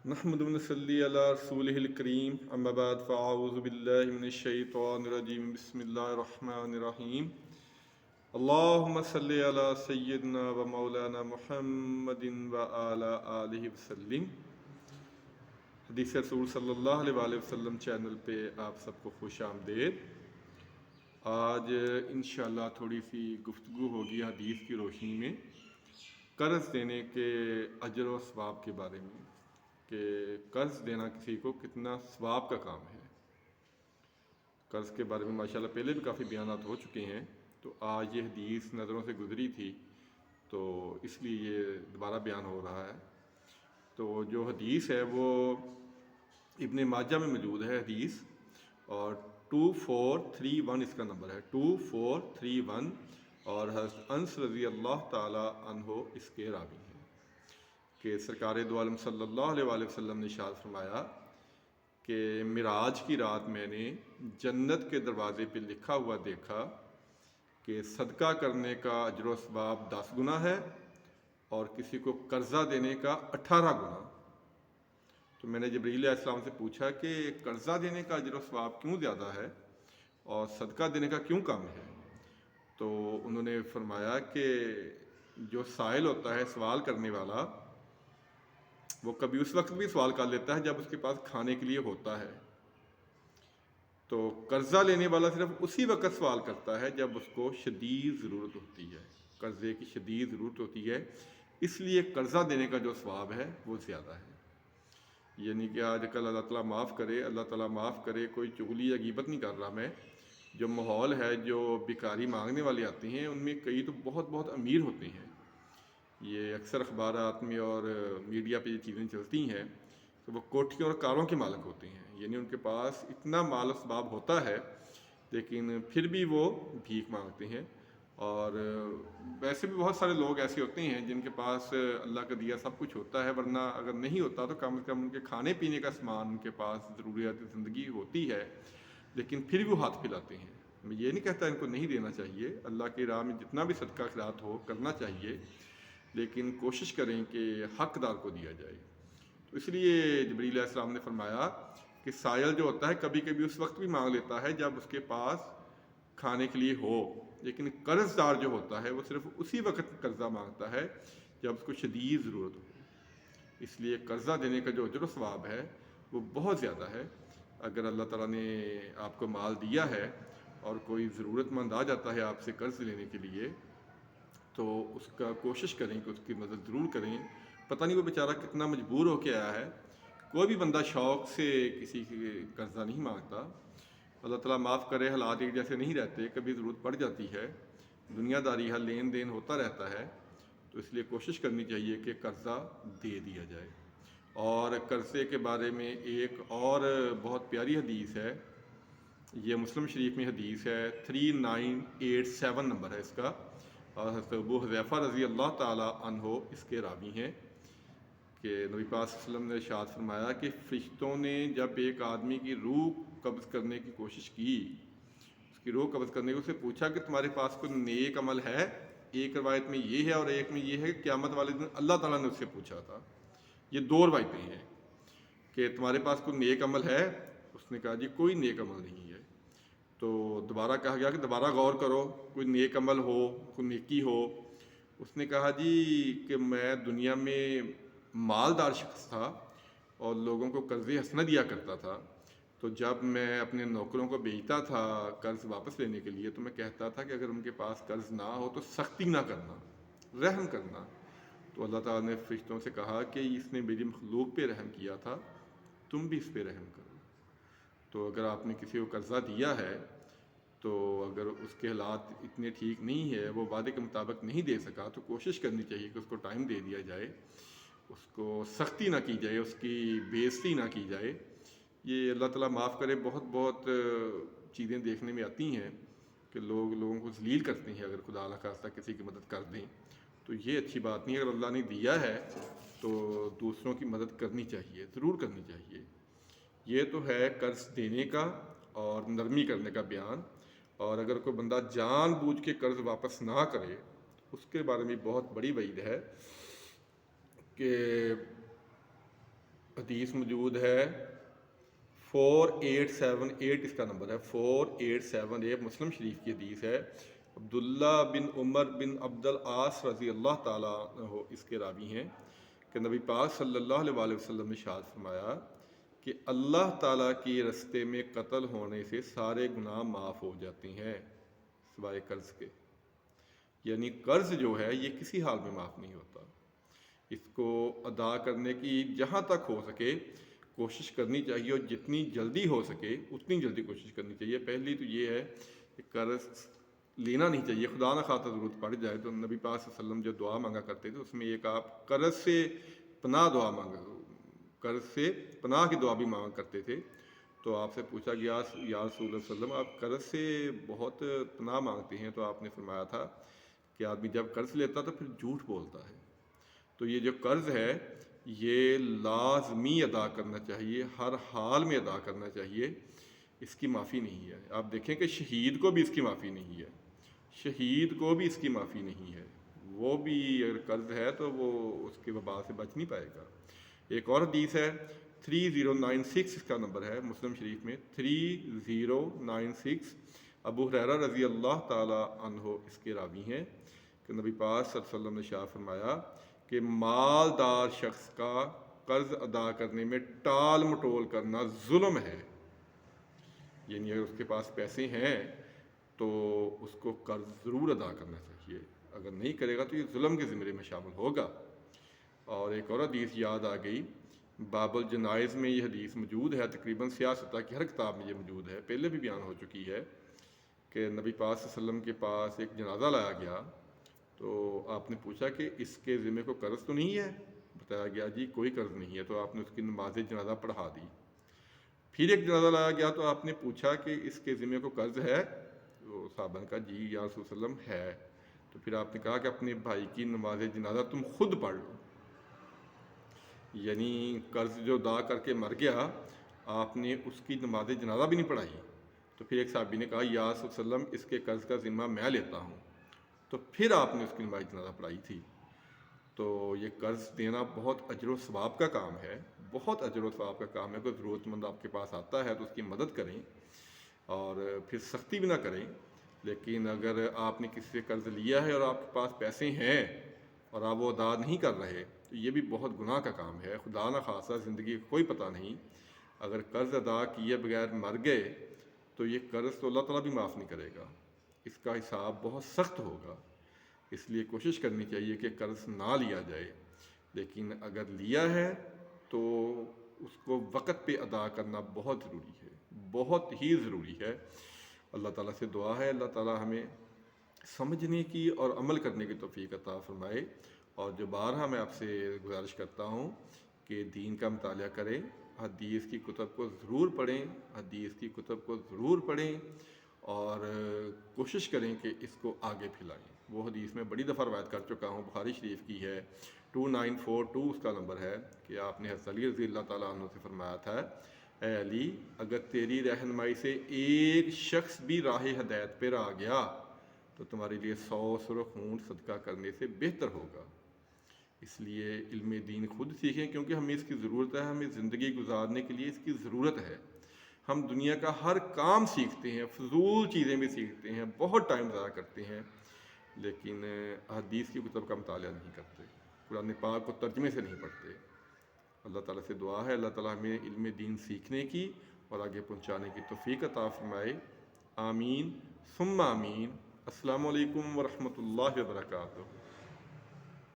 نحمد و نصلی علی رسولہ الکریم اما بعد فاعوذ باللہ من الشیطان الرجیم بسم اللہ الرحمن الرحیم اللہم صلی علی سیدنا و مولانا محمد و علی آلہ وسلم۔ حدیث رسول صلی اللہ علیہ وآلہ وسلم چینل پہ آپ سب کو خوش آمدید۔ آج انشاءاللہ تھوڑی سی گفتگو ہوگی حدیث کی روشنی میں قرض دینے کے اجر و ثواب کے بارے میں، کہ قرض دینا کسی کو کتنا ثواب کا کام ہے۔ قرض کے بارے میں ماشاءاللہ پہلے بھی کافی بیانات ہو چکے ہیں، تو آج یہ حدیث نظروں سے گزری تھی تو اس لیے یہ دوبارہ بیان ہو رہا ہے۔ تو جو حدیث ہے وہ ابن ماجہ میں موجود ہے حدیث، اور 2431 اس کا نمبر ہے، 2431، اور حضرت انس رضی اللہ تعالی عنہ اس کے راوی ہیں کہ سرکار دو عالم صلی اللہ علیہ وآلہ وسلم نے ارشاد فرمایا کہ معراج کی رات میں نے جنت کے دروازے پہ لکھا ہوا دیکھا کہ صدقہ کرنے کا اجر و ثواب 10 گنا ہے اور کسی کو قرضہ دینے کا 18 گنا۔ تو میں نے جبرائیل علیہ السلام سے پوچھا کہ قرضہ دینے کا اجر و ثواب کیوں زیادہ ہے اور صدقہ دینے کا کیوں کم ہے؟ تو انہوں نے فرمایا کہ جو سائل ہوتا ہے، سوال کرنے والا، وہ کبھی اس وقت بھی سوال کر لیتا ہے جب اس کے پاس کھانے کے لیے ہوتا ہے، تو قرضہ لینے والا صرف اسی وقت سوال کرتا ہے جب اس کو شدید ضرورت ہوتی ہے، قرضے کی شدید ضرورت ہوتی ہے، اس لیے قرضہ دینے کا جو ثواب ہے وہ زیادہ ہے۔ یعنی کہ آج کل اللہ تعالیٰ معاف کرے، اللہ تعالیٰ معاف کرے، کوئی چغلی یا غیبت نہیں کر رہا میں، جو ماحول ہے، جو بھکاری مانگنے والے آتے ہیں ان میں کئی تو بہت بہت امیر ہوتے ہیں۔ یہ اکثر اخبارات میں اور میڈیا پہ یہ چیزیں چلتی ہیں کہ وہ کوٹھیوں اور کاروں کے مالک ہوتے ہیں، یعنی ان کے پاس اتنا مال و اسباب ہوتا ہے لیکن پھر بھی وہ بھیک مانگتے ہیں۔ اور ویسے بھی بہت سارے لوگ ایسے ہوتے ہیں جن کے پاس اللہ کا دیا سب کچھ ہوتا ہے، ورنہ اگر نہیں ہوتا تو کم از کم ان کے کھانے پینے کا سامان، ان کے پاس ضروریات زندگی ہوتی ہے، لیکن پھر بھی وہ ہاتھ پھیلاتے ہیں۔ میں یہ نہیں کہتا ان کو نہیں دینا چاہیے، اللہ کی راہ میں جتنا بھی صدقہ خیرات ہو کرنا چاہیے، لیکن کوشش کریں کہ حقدار کو دیا جائے۔ تو اس لیے جبرائیل علیہ السلام نے فرمایا کہ سائل جو ہوتا ہے کبھی کبھی اس وقت بھی مانگ لیتا ہے جب اس کے پاس کھانے کے لیے ہو، لیکن قرض دار جو ہوتا ہے وہ صرف اسی وقت قرضہ مانگتا ہے جب اس کو شدید ضرورت ہو۔ اس لیے قرضہ دینے کا جو اجر و ثواب ہے وہ بہت زیادہ ہے۔ اگر اللہ تعالیٰ نے آپ کو مال دیا ہے اور کوئی ضرورت مند آ جاتا ہے آپ سے قرض لینے کے لیے، تو اس کا کوشش کریں کہ اس کی مدد ضرور کریں۔ پتہ نہیں وہ بیچارہ کتنا مجبور ہو کے آیا ہے، کوئی بھی بندہ شوق سے کسی کی قرضہ نہیں مانگتا۔ اللہ تعالیٰ معاف کرے، حالات ایک جیسے نہیں رہتے، کبھی ضرورت پڑ جاتی ہے، دنیا داری ہے، لین دین ہوتا رہتا ہے، تو اس لیے کوشش کرنی چاہیے کہ قرضہ دے دیا جائے۔ اور قرضے کے بارے میں ایک اور بہت پیاری حدیث ہے، یہ مسلم شریف میں حدیث ہے، 3987 نمبر ہے اس کا، اور حضرت ابو حذیفہ رضی اللہ تعالی عنہ اس کے راوی ہیں کہ نبی پاک صلی اللہ علیہ وسلم نے ارشاد فرمایا کہ فرشتوں نے جب ایک آدمی کی روح قبض کرنے کی کوشش کی، اس کی روح قبض کرنے کی، اسے پوچھا کہ تمہارے پاس کوئی نیک عمل ہے؟ ایک روایت میں یہ ہے اور ایک میں یہ ہے کہ قیامت والے دن اللہ تعالیٰ نے اس سے پوچھا تھا۔ یہ دو روایتیں ہیں کہ تمہارے پاس کوئی نیک عمل ہے؟ اس نے کہا جی کوئی نیک عمل نہیں ہے۔ تو دوبارہ کہا گیا کہ دوبارہ غور کرو، کوئی نیک عمل ہو، کوئی نیکی ہو۔ اس نے کہا جی کہ میں دنیا میں مالدار شخص تھا اور لوگوں کو قرض حسنہ دیا کرتا تھا، تو جب میں اپنے نوکروں کو بھیجتا تھا قرض واپس لینے کے لیے تو میں کہتا تھا کہ اگر ان کے پاس قرض نہ ہو تو سختی نہ کرنا، رحم کرنا۔ تو اللہ تعالیٰ نے فرشتوں سے کہا کہ اس نے میری مخلوق پہ رحم کیا تھا، تم بھی اس پہ رحم کرو۔ تو اگر آپ نے کسی کو قرضہ دیا ہے تو اگر اس کے حالات اتنے ٹھیک نہیں ہے، وہ وعدے کے مطابق نہیں دے سکا، تو کوشش کرنی چاہیے کہ اس کو ٹائم دے دیا جائے، اس کو سختی نہ کی جائے، اس کی بے عزتی نہ کی جائے۔ یہ اللہ تعالیٰ معاف کرے، بہت بہت چیزیں دیکھنے میں آتی ہیں کہ لوگوں کو ذلیل کرتے ہیں اگر خدا نہ خواستہ کسی کی مدد کر دیں، تو یہ اچھی بات نہیں ہے۔ اگر اللہ نے دیا ہے تو دوسروں کی مدد کرنی چاہیے، ضرور کرنی چاہیے۔ یہ تو ہے قرض دینے کا اور نرمی کرنے کا بیان۔ اور اگر کوئی بندہ جان بوجھ کے قرض واپس نہ کرے، اس کے بارے میں بہت بڑی وعید ہے کہ حدیث موجود ہے 4878، اس کا نمبر ہے 4878، مسلم شریف کی حدیث ہے۔ عبداللہ بن عمر بن عبد العاص رضی اللہ تعالیٰ عنہ اس کے راوی ہیں کہ نبی پاک صلی اللہ علیہ وسلم نے ارشاد فرمایا کہ اللہ تعالیٰ کی رستے میں قتل ہونے سے سارے گناہ معاف ہو جاتے ہیں سوائے قرض کے۔ یعنی قرض جو ہے یہ کسی حال میں معاف نہیں ہوتا، اس کو ادا کرنے کی جہاں تک ہو سکے کوشش کرنی چاہیے، اور جتنی جلدی ہو سکے اتنی جلدی کوشش کرنی چاہیے۔ پہلی تو یہ ہے کہ قرض لینا نہیں چاہیے، خدا نہ خواستہ ضرورت پڑ جائے تو نبی پاک صلی اللہ علیہ وسلم جو دعا مانگا کرتے تھے اس میں ایک آپ قرض سے پناہ دعا مانگا، قرض سے پناہ کی دعا بھی مانگا کرتے تھے۔ تو آپ سے پوچھا گیا یا رسول اللہ صلی اللہ علیہ وسلم آپ قرض سے بہت پناہ مانگتے ہیں، تو آپ نے فرمایا تھا کہ آدمی جب قرض لیتا تو پھر جھوٹ بولتا ہے۔ تو یہ جو قرض ہے یہ لازمی ادا کرنا چاہیے، ہر حال میں ادا کرنا چاہیے، اس کی معافی نہیں ہے۔ آپ دیکھیں کہ شہید کو بھی اس کی معافی نہیں ہے، شہید کو بھی اس کی معافی نہیں ہے، وہ بھی اگر قرض ہے تو وہ اس کے وبال سے بچ نہیں پائے گا۔ ایک اور حدیث ہے 3096، اس کا نمبر ہے مسلم شریف میں 3096، ابو ہریرہ رضی اللہ تعالیٰ عنہ اس کے راوی ہیں کہ نبی پاک صلی اللہ علیہ وسلم نے ارشاد فرمایا کہ مالدار شخص کا قرض ادا کرنے میں ٹال مٹول کرنا ظلم ہے۔ یعنی اگر اس کے پاس پیسے ہیں تو اس کو قرض ضرور ادا کرنا چاہیے، اگر نہیں کرے گا تو یہ ظلم کے زمرے میں شامل ہوگا۔ اور ایک اور حدیث یاد آ گئی، باب الجنائز میں یہ حدیث موجود ہے، تقریباً سیاستہ کی ہر کتاب میں یہ موجود ہے، پہلے بھی بیان ہو چکی ہے کہ نبی پاک صلی اللہ علیہ وسلم کے پاس ایک جنازہ لایا گیا، تو آپ نے پوچھا کہ اس کے ذمے کو قرض تو نہیں ہے؟ بتایا گیا جی کوئی قرض نہیں ہے، تو آپ نے اس کی نماز جنازہ پڑھا دی۔ پھر ایک جنازہ لایا گیا تو آپ نے پوچھا کہ اس کے ذمے کو قرض ہے؟ تو صحابہ نے کہا جی یا رسول اللہ علیہ وسلم ہے۔ تو پھر آپ نے کہا کہ اپنے بھائی کی نماز جنازہ تم خود پڑھ لو۔ یعنی قرض جو ادا کر کے مر گیا آپ نے اس کی نماز جنازہ بھی نہیں پڑھائی۔ تو پھر ایک صحابی نے کہا یا رسول اللہ علیہ وسلم اس کے قرض کا ذمہ میں لیتا ہوں، تو پھر آپ نے اس کی نماز جنازہ پڑھائی تھی۔ تو یہ قرض دینا بہت اجر و ثواب کا کام ہے، بہت اجر و ثواب کا کام ہے۔ کوئی ضرورت مند آپ کے پاس آتا ہے تو اس کی مدد کریں، اور پھر سختی بھی نہ کریں۔ لیکن اگر آپ نے کسی سے قرض لیا ہے اور آپ کے پاس پیسے ہیں اور آپ وہ ادا نہیں کر رہے تو یہ بھی بہت گناہ کا کام ہے۔ خدا نہ خاصہ زندگی کا کوئی پتہ نہیں، اگر قرض ادا کیے بغیر مر گئے تو یہ قرض تو اللہ تعالیٰ بھی معاف نہیں کرے گا، اس کا حساب بہت سخت ہوگا۔ اس لیے کوشش کرنی چاہیے کہ قرض نہ لیا جائے، لیکن اگر لیا ہے تو اس کو وقت پہ ادا کرنا بہت ضروری ہے، بہت ہی ضروری ہے۔ اللہ تعالیٰ سے دعا ہے اللہ تعالیٰ ہمیں سمجھنے کی اور عمل کرنے کی توفیق عطا فرمائے۔ اور جو بارہا میں آپ سے گزارش کرتا ہوں کہ دین کا مطالعہ کریں، حدیث کی کتب کو ضرور پڑھیں، حدیث کی کتب کو ضرور پڑھیں، اور کوشش کریں کہ اس کو آگے پھیلائیں۔ وہ حدیث میں بڑی دفعہ روایت کر چکا ہوں، بخاری شریف کی ہے 2942، اس کا نمبر ہے کہ آپ نے حضرت علی رضی اللہ تعالیٰ عنہ سے فرمایا تھا اے علی اگر تیری رہنمائی سے ایک شخص بھی راہ ہدایت پر آ گیا تو تمہارے لیے 100 سرخ اونٹ صدقہ کرنے سے بہتر ہوگا۔ اس لیے علم دین خود سیکھیں، کیونکہ ہمیں اس کی ضرورت ہے، ہمیں زندگی گزارنے کے لیے اس کی ضرورت ہے۔ ہم دنیا کا ہر کام سیکھتے ہیں، فضول چیزیں بھی سیکھتے ہیں، بہت ٹائم ضائع کرتے ہیں، لیکن حدیث کی کتب کا مطالعہ نہیں کرتے، قرآن پاک کو ترجمے سے نہیں پڑھتے۔ اللہ تعالیٰ سے دعا ہے اللہ تعالیٰ ہمیں علم دین سیکھنے کی اور آگے پہنچانے کی توفیق عطا فرمائے، آمین ثم آمین۔ السلام علیکم ورحمۃ اللہ وبرکاتہ۔